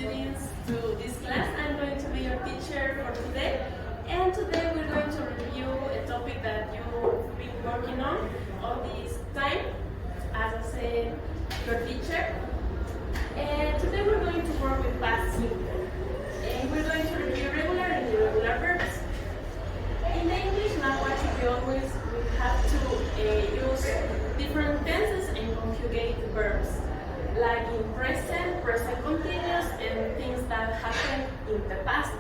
students to this class. I'm going to be your teacher for today. And today we're going to review a topic that you've been working on all this time. As I said, your teacher. And today we're going to work with past simple. And we're going to review regular and irregular verbs. In the English language, we have to use different tenses and conjugate verbs, like in present, present continuous, and things that happen in the past.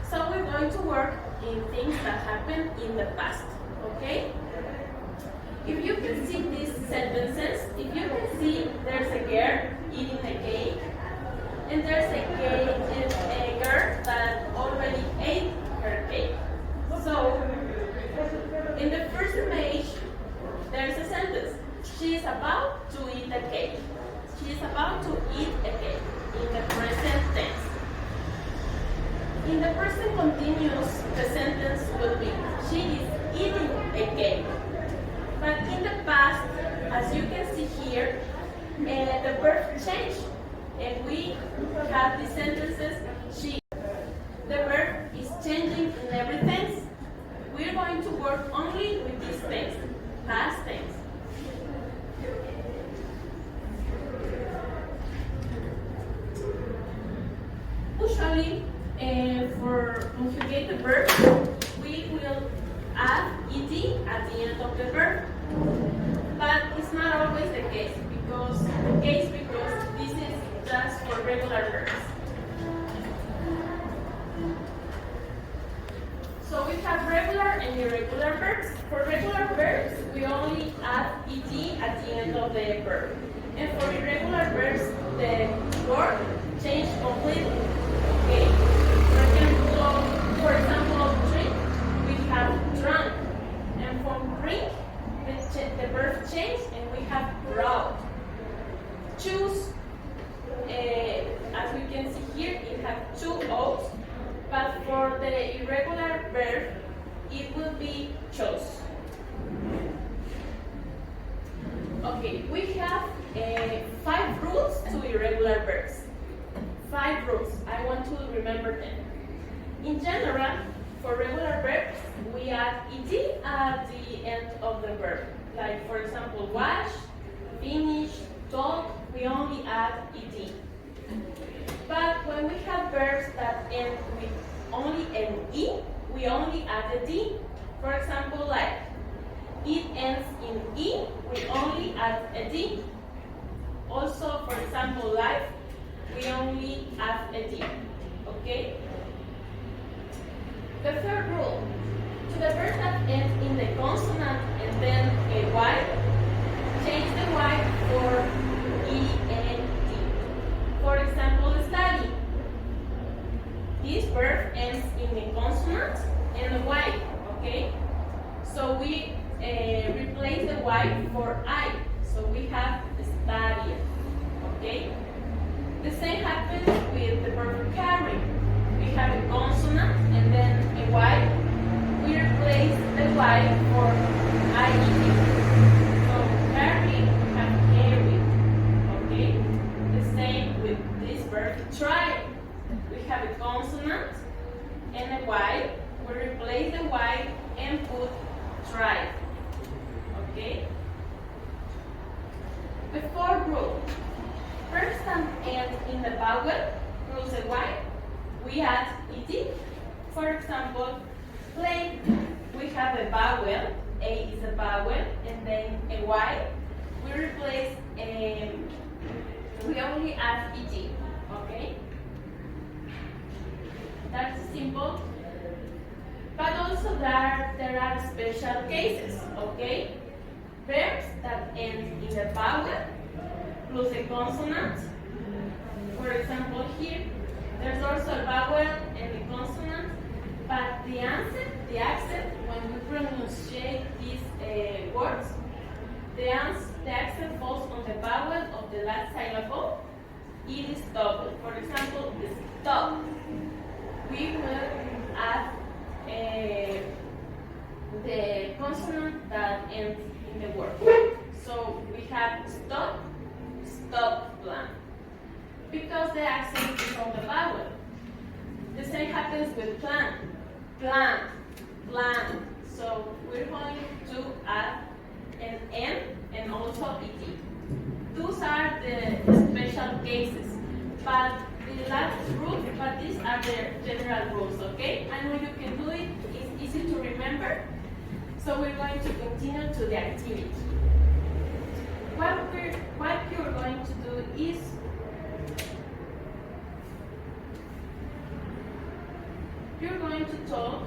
So we're going to work in things that happen in the past, okay? If you can see these sentences, if you can see there's a girl eating a cake, and there's a girl that already ate her cake. So, in the first image, there's a sentence. She is about to eat a cake. She is about to eat a cake in the present tense. In the present continuous, the sentence will be, she is eating a cake. But in the past, as you can see here, the verb changed. And we have the sentences, the verb is changing in every tense. We're going to work only with these tense, past tense. Usually, for conjugated verbs, we will add ed at the end of the verb. But it's not always the case because this is just for regular verbs. So we have regular and irregular verbs. For regular verbs, we only add ed at the end of the verb. And for irregular verbs, the word change completely. Okay. For example, drink, we have drunk. And from drink, the verb change and we have brought. Choose, as we can see here, it has two O's. But for the irregular verb, it will be chose. Okay, we have 5 rules to irregular verbs. 5 rules. I want to remember them. In general, for regular verbs, we add ed at the end of the verb. Like, for example, wash, finish, talk, we only add ed. But when we have verbs that end with only an e, we only add a d. For example, like, it ends in e, we only add a d. Also, for example, life, we only add a d. Okay? The third rule, to the verbs that end in the consonant and then a y, change the y for e-n-d. For example, study. This verb ends in a consonant and a y, okay? So we replace the y for I. So we have study, okay? The same happens with the verb carry. We have a consonant and then a y. We replace the y for IE. So carry, we have carry, okay? The same with this verb try. We have a consonant and a y. We replace the y and put try, okay? The fourth rule. Verbs that end in the vowel plus a y, we add ed. For example, play, we have a vowel, a is a vowel, and then a y. We replace we only add ed, okay? That's simple. But also there are special cases, okay? Verbs that end in a vowel plus a consonant. For example, here, there's also a vowel and a consonant, but the accent, when we pronunciate these words, the accent falls on the vowel of the last syllable. It is double. For example, stop. We will add the consonant that ends in the word. So we have stop, stop plan. because the accent is on the vowel. The same happens with plant, plant, plant. So we're going to add an N and also ET. Those are the special cases, but the last rule, but these are the general rules, okay? I know you can do it, it's easy to remember. So we're going to continue to the activity. What you're going to do is you're going to talk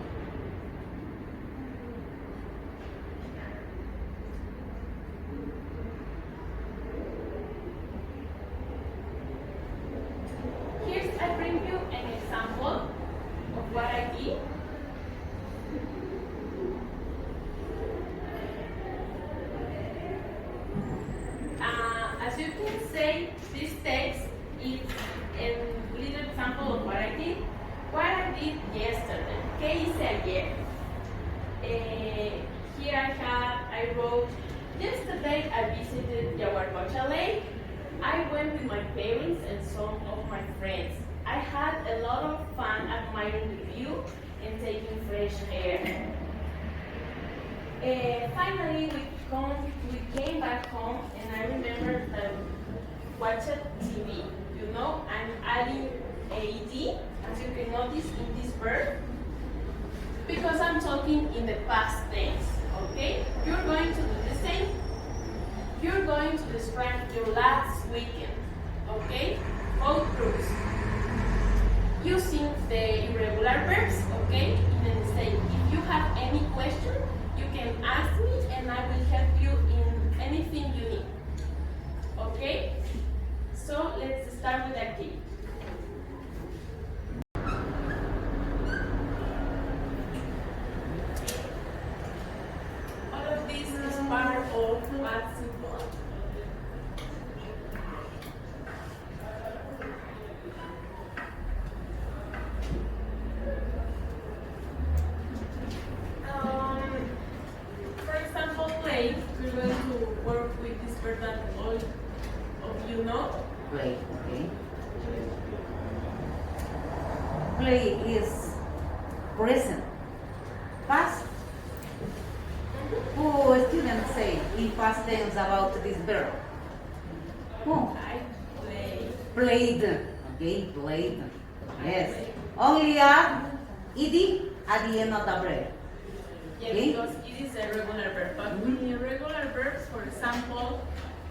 I bring you an example of what I did. As you can see, this text is a little example of what I did. What I did yesterday. ¿Qué hice ayer? Here I wrote, yesterday I visited Yaguarcocha Lake. I went with my parents and some of my friends. I had a lot of fun admiring the view and taking fresh air. Finally, we came back home and I remembered that watched TV. You know, I'm adding AD, as you can notice in this verb, because I'm talking in the past tense, okay? You're going to do the same. You're going to describe your last weekend, okay? Both groups. Using the irregular verbs, okay? And say, if you have any question, you can ask me and I will help you in anything you need. Okay? So let's start with the activity. All of this is part of what's important. For example, play. We're going to work with this verb that all of you know. Play, okay. Play is present. Past. Who students say in past tense about this verb? Who? I play. Played. Okay, played. Yes. Only a ed at the end of the verb. Yeah, Okay. because it is a regular verb. But in irregular verbs, for example,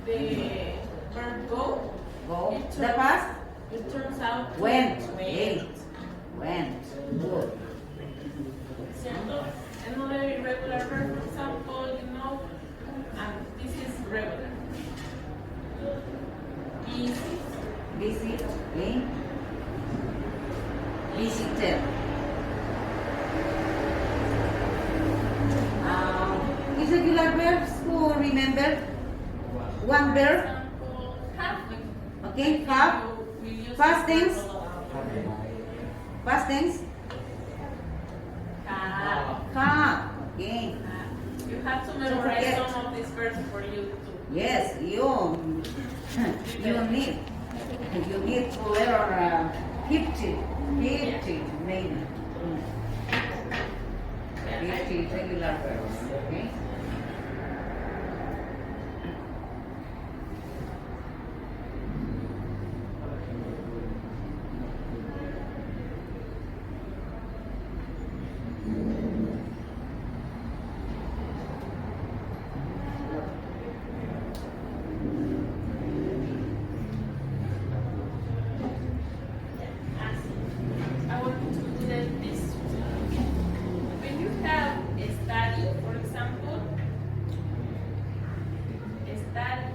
the verb go. Go. The past. It turns out Went. to Okay. Went. Good. ¿Cierto? Another irregular verb, for example, you know, and this is regular. Visit. Visit. Okay. Visited. Irregular verbs, who remember? One For verb. example, have. Okay. Have. We use Past this tense. verb a lot. Past tense. Have. Have. Okay. You have to memorize some of these verbs for you to. Yes, you need to learn 50 maybe. 50 regular verbs. Okay. I want you to do this. When you have a study, for example, a study,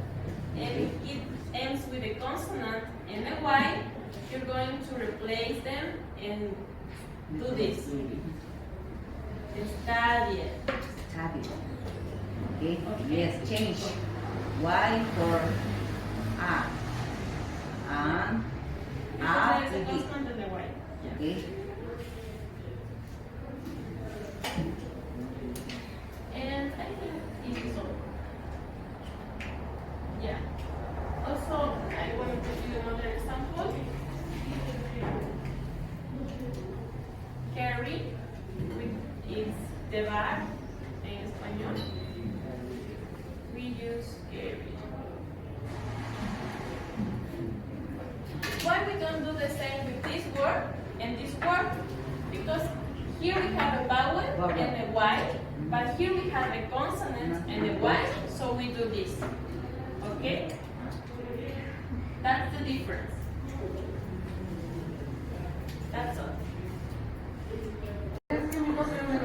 and it ends with a consonant and a Y, you're going to replace them and do this. Study. Study. Okay. Yes, change. Y for A. And A Because there's a to D. consonant and a Y. Okay. And I think it is all. Yeah. Also, I want to give you another example. the bar en español. We use area. Why we don't do the same with this word and this word? Because here we have a vowel and a Y, but here we have a consonant and a Y, so we do this. Okay? That's the difference. That's all.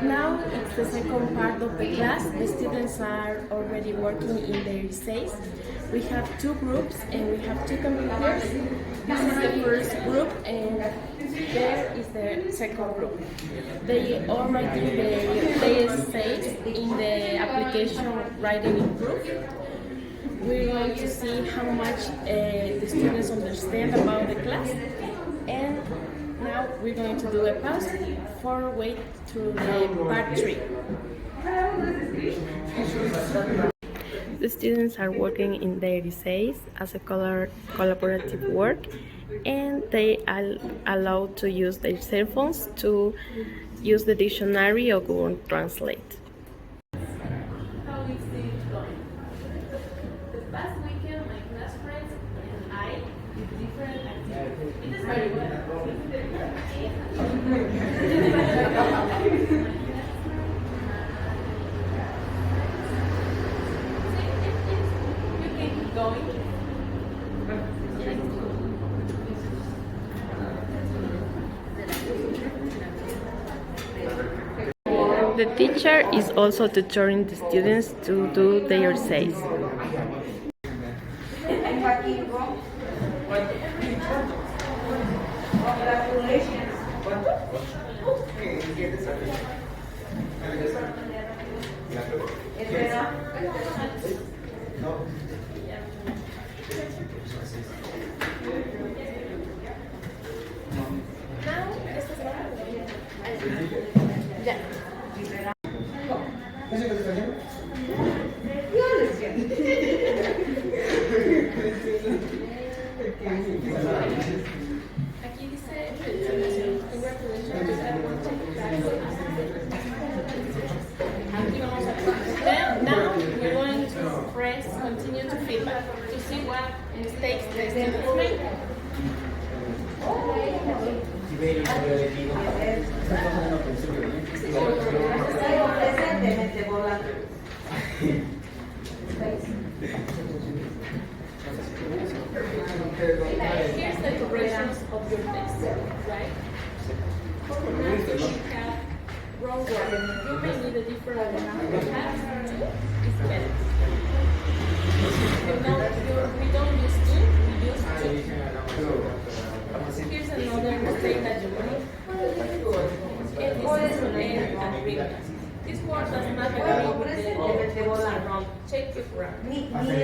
Now it's the second part of the class. The students are already working in their essays. We have two groups and we have two computers. This is the first group and there is the second group. They already do their essays in the application Writing Improve. We're going to see how much the students understand about the class, and now we're going to do a pause for wait to the part 3. The students are working in their essays as a collaborative work, and they are allowed to use their cell phones to use the dictionary or Google Translate. How is it going? The past weekend, my class friends and I did different activities. It is very well. You can keep going. The teacher is also tutoring the students to do their essays. Aquí dice now we're going to press continue to feedback to see what mistakes the students make. Here's the corrections of your text, right? You have wrong word. You may need a different one. Have to is better. We don't use to, we use to. Here's another mistake that you make. This word does not agree with the words are wrong. Check it wrong. Different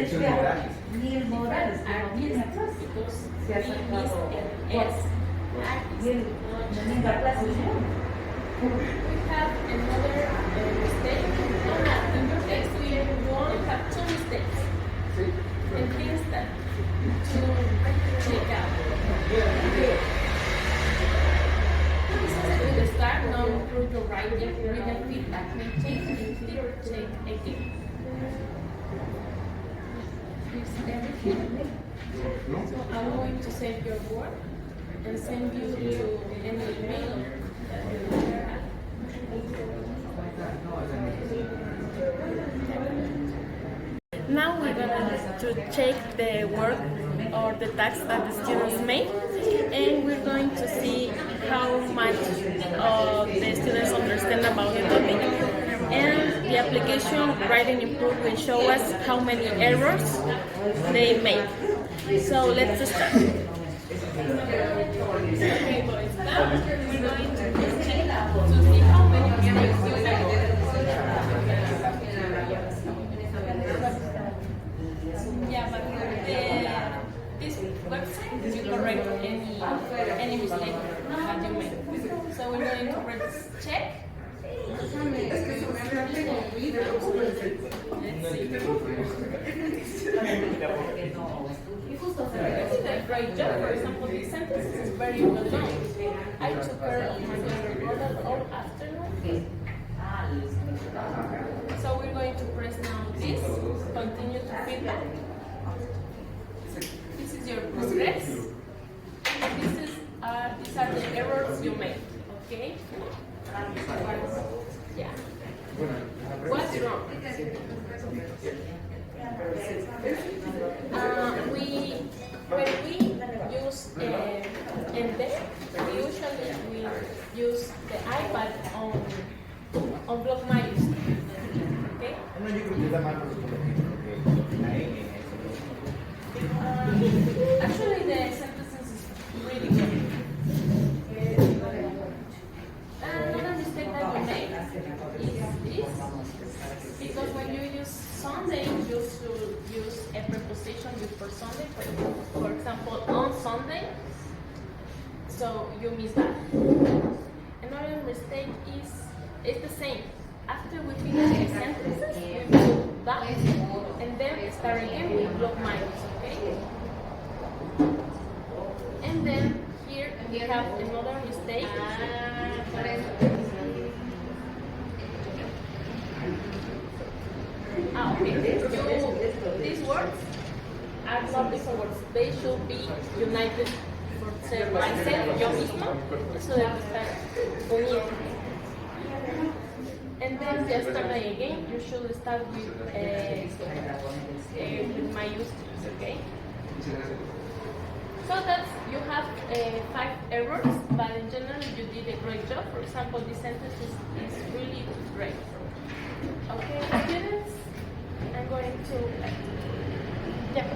artists because we miss an S. We have another mistake. In your text, we only have two mistakes and things that to check out. With the start, now improve your writing with the feedback. Check and click check again. Fix everything. So I'm going to save your work and send you to any email that you have. Now we're going to check the work or the tasks that the students made, and we're going to see how much the students understand about the topic. And the application Writing Improve will show us how many errors they make. So let's start. Okay, boys, now we're going to check to see how many mistakes you make. Yeah, but this website will correct any mistake that you make. So we're going to press check. Let's see. Did a great job. For example, this sentence is very well done. I took care of my younger brother all afternoon. So we're going to press now this, continue to feedback. This is your progress. These are the errors you made, okay? Yeah. What's wrong? When we use Ender, we use the iPad on Block Myers. Okay? Actually, the synthesis is really good. Another mistake that we make is this, because when you use Sunday, you should use a preposition before Sunday. For example, on Sunday, so you miss that. Another mistake is it's the same. After we finish the sentences, we put that and then start again with block minus, okay? And then here we have another mistake. Okay. These words are not different words. They should be united. For ser myself, yo mismo, eso debe estar unido. And then yesterday again, you should start with minuscules, okay? So that's, you have 5 errors, but in general you did a great job. For example, this sentence is really great. Okay, students, I'm going to, yeah.